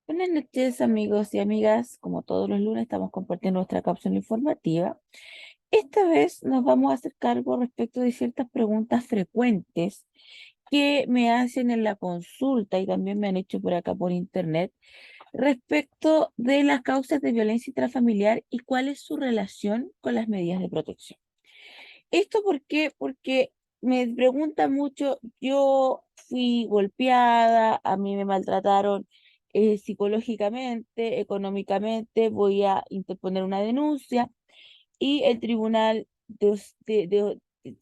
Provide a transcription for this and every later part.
Buenas noches, amigos y amigas. Como todos los lunes, estamos compartiendo nuestra cápsula informativa. Esta vez nos vamos a hacer cargo respecto de ciertas preguntas frecuentes que me hacen en la consulta y también me han hecho por acá por internet respecto de las causas de violencia intrafamiliar y cuál es su relación con las medidas de protección. ¿Esto por qué? Porque me preguntan mucho, yo fui golpeada, a mí me maltrataron psicológicamente, económicamente, voy a interponer una denuncia y el tribunal,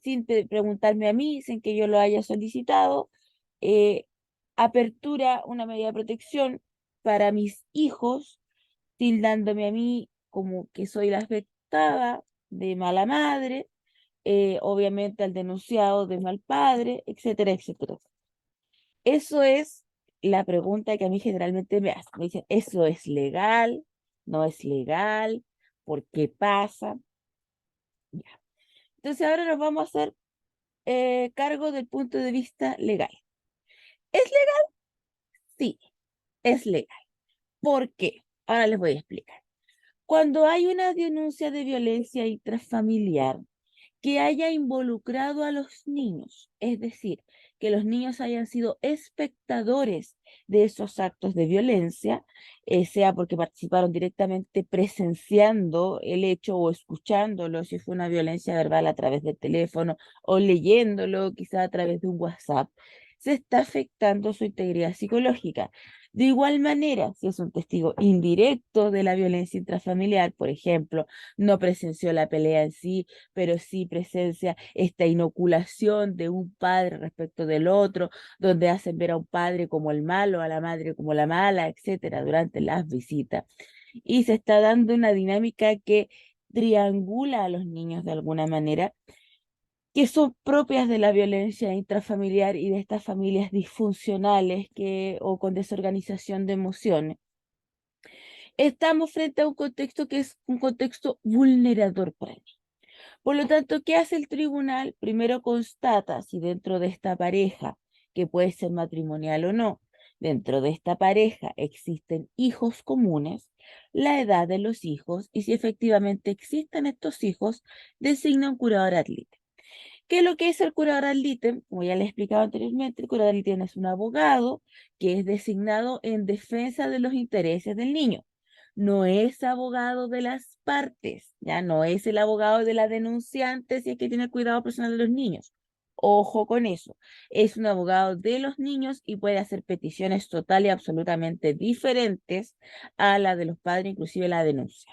sin preguntarme a mí, sin que yo lo haya solicitado, eh, apertura una medida de protección para mis hijos, tildándome a mí como que soy la afectada de mala madre, obviamente al denunciado de mal padre, etcétera, etcétera. Eso es la pregunta que a mí generalmente me hacen. Me dicen, ¿eso es legal? ¿No es legal? ¿Por qué pasa? Ya. Entonces ahora nos vamos a hacer cargo del punto de vista legal. ¿Es legal? Sí, es legal. ¿Por qué? Ahora les voy a explicar. Cuando hay una denuncia de violencia intrafamiliar, que haya involucrado a los niños, es decir, que los niños hayan sido espectadores de esos actos de violencia, sea porque participaron directamente presenciando el hecho o escuchándolo, si fue una violencia verbal a través del teléfono o leyéndolo quizá a través de un WhatsApp, se está afectando su integridad psicológica. De igual manera, si es un testigo indirecto de la violencia intrafamiliar, por ejemplo, no presenció la pelea en sí, pero sí presencia esta inoculación de un padre respecto del otro, donde hacen ver a un padre como el malo, a la madre como la mala, etcétera, durante las visitas. Y se está dando una dinámica que triangula a los niños de alguna manera, que son propias de la violencia intrafamiliar y de estas familias disfuncionales o con desorganización de emociones. Estamos frente a un contexto que es un contexto vulnerador para mí. Por lo tanto, ¿qué hace el tribunal? Primero constata si dentro de esta pareja, que puede ser matrimonial o no, dentro de esta pareja existen hijos comunes, la edad de los hijos y si efectivamente existen estos hijos, designa un curador ad litem. ¿Qué es lo que es el curador ad litem? Como ya les he explicado anteriormente, el curador ad litem es un abogado que es designado en defensa de los intereses del niño. No es abogado de las partes, ya no es el abogado de la denunciante si es que tiene cuidado personal de los niños. Ojo con eso. Es un abogado de los niños y puede hacer peticiones total y absolutamente diferentes a la de los padres, inclusive la denuncia.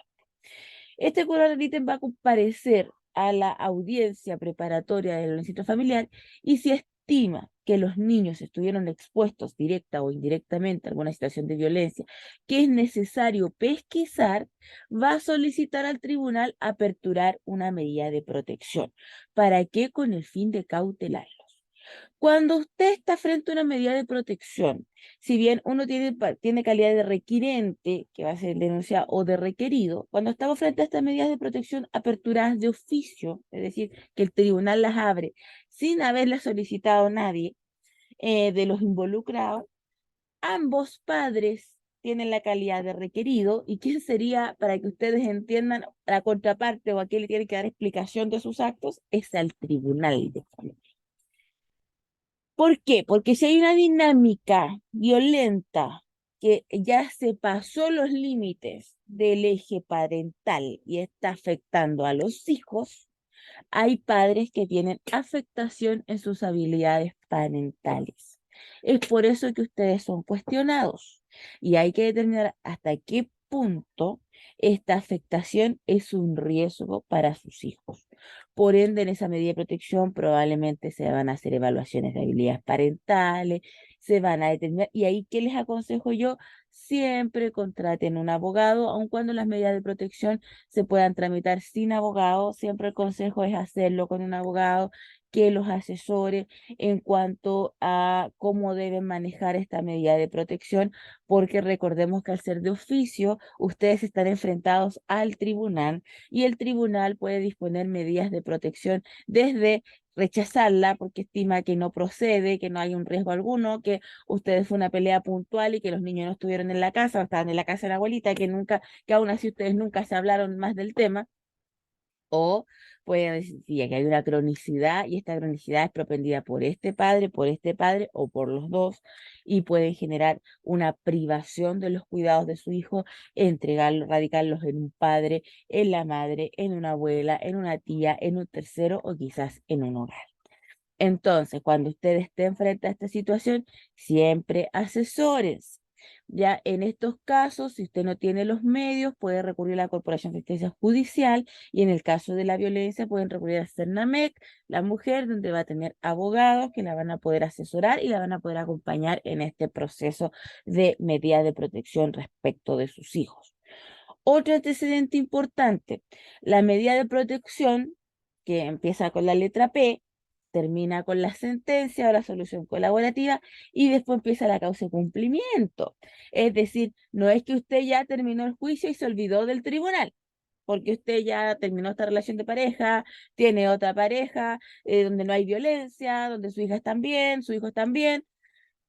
Este curador de ítem va a comparecer a la audiencia preparatoria del violencia familiar y si estima que los niños estuvieron expuestos directa o indirectamente a alguna situación de violencia que es necesario pesquisar, va a solicitar al tribunal aperturar una medida de protección. ¿Para qué? Con el fin de cautelar. Cuando usted está frente a una medida de protección, si bien uno tiene calidad de requirente, que va a ser denunciado, o de requerido, cuando estamos frente a estas medidas de protección aperturadas de oficio, es decir, que el tribunal las abre sin haberlas solicitado nadie de los involucrados, ambos padres tienen la calidad de requerido. ¿Y quién sería, para que ustedes entiendan, la contraparte o a quién le tiene que dar explicación de sus actos? Es al tribunal de familia. ¿Por qué? Porque si hay una dinámica violenta que ya se pasó los límites del eje parental y está afectando a los hijos, hay padres que tienen afectación en sus habilidades parentales. Es por eso que ustedes son cuestionados y hay que determinar hasta qué punto esta afectación es un riesgo para sus hijos. Por ende, en esa medida de protección probablemente se van a hacer evaluaciones de habilidades parentales, se van a determinar, y ahí, ¿qué les aconsejo yo? Siempre contraten un abogado, aun cuando las medidas de protección se puedan tramitar sin abogado, siempre el consejo es hacerlo con un abogado que los asesore en cuanto a cómo deben manejar esta medida de protección, porque recordemos que al ser de oficio, ustedes están enfrentados al tribunal y el tribunal puede disponer medidas de protección desde rechazarla porque estima que no procede, que no hay un riesgo alguno, que ustedes fue una pelea puntual y que los niños no estuvieron en la casa, o estaban en la casa de la abuelita, que nunca, que aún así ustedes nunca se hablaron más del tema. O pueden decir que hay una cronicidad y esta cronicidad es propendida por este padre o por los dos y pueden generar una privación de los cuidados de su hijo, entregarlos, radicarlos en un padre, en la madre, en una abuela, en una tía, en un tercero o quizás en un hogar. Entonces, cuando usted esté frente a esta situación, siempre asesores. Ya en estos casos, si usted no tiene los medios, puede recurrir a la Corporación de Asistencia Judicial y en el caso de la violencia pueden recurrir a CERNAMEC, la mujer, donde va a tener abogados que la van a poder asesorar y la van a poder acompañar en este proceso de medida de protección respecto de sus hijos. Otro antecedente importante, la medida de protección, que empieza con la letra P, termina con la sentencia o la solución colaborativa y después empieza la causa de cumplimiento. Es decir, no es que usted ya terminó el juicio y se olvidó del tribunal, porque usted ya terminó esta relación de pareja, tiene otra pareja, donde no hay violencia, donde su hija está bien, su hijo está bien.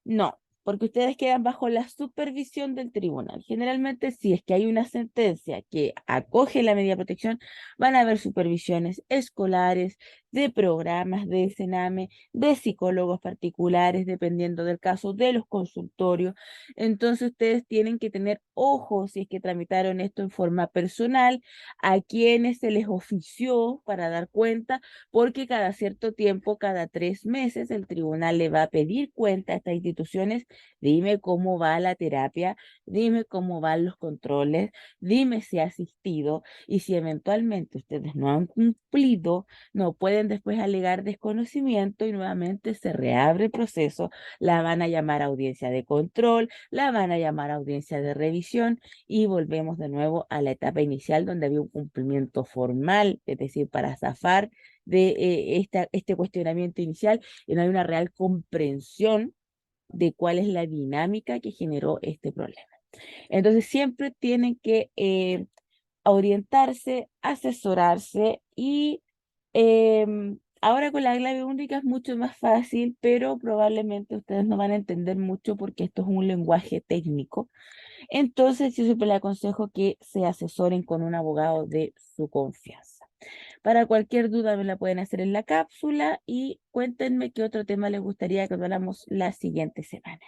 No, porque ustedes quedan bajo la supervisión del tribunal. Generalmente, si es que hay una sentencia que acoge la medida de protección, van a haber supervisiones escolares, de programas de Sename, de psicólogos particulares, dependiendo del caso, de los consultorios. Entonces, ustedes tienen que tener ojo si es que tramitaron esto en forma personal, a quienes se les ofició para dar cuenta, porque cada cierto tiempo, cada 3 meses, el tribunal le va a pedir cuenta a estas instituciones, dime cómo va la terapia, dime cómo van los controles, dime si ha asistido y si eventualmente ustedes no han cumplido, no pueden después alegar desconocimiento y nuevamente se reabre el proceso, la van a llamar a audiencia de control, la van a llamar a audiencia de revisión y volvemos de nuevo a la etapa inicial donde había un cumplimiento formal, es decir, para zafar de este cuestionamiento inicial y no hay una real comprensión de cuál es la dinámica que generó este problema. Entonces siempre tienen que orientarse, asesorarse y ahora con la clave única es mucho más fácil, pero probablemente ustedes no van a entender mucho porque esto es un lenguaje técnico. Entonces yo siempre les aconsejo que se asesoren con un abogado de su confianza. Para cualquier duda me la pueden hacer en la cápsula y cuéntenme qué otro tema les gustaría que habláramos la siguiente semana.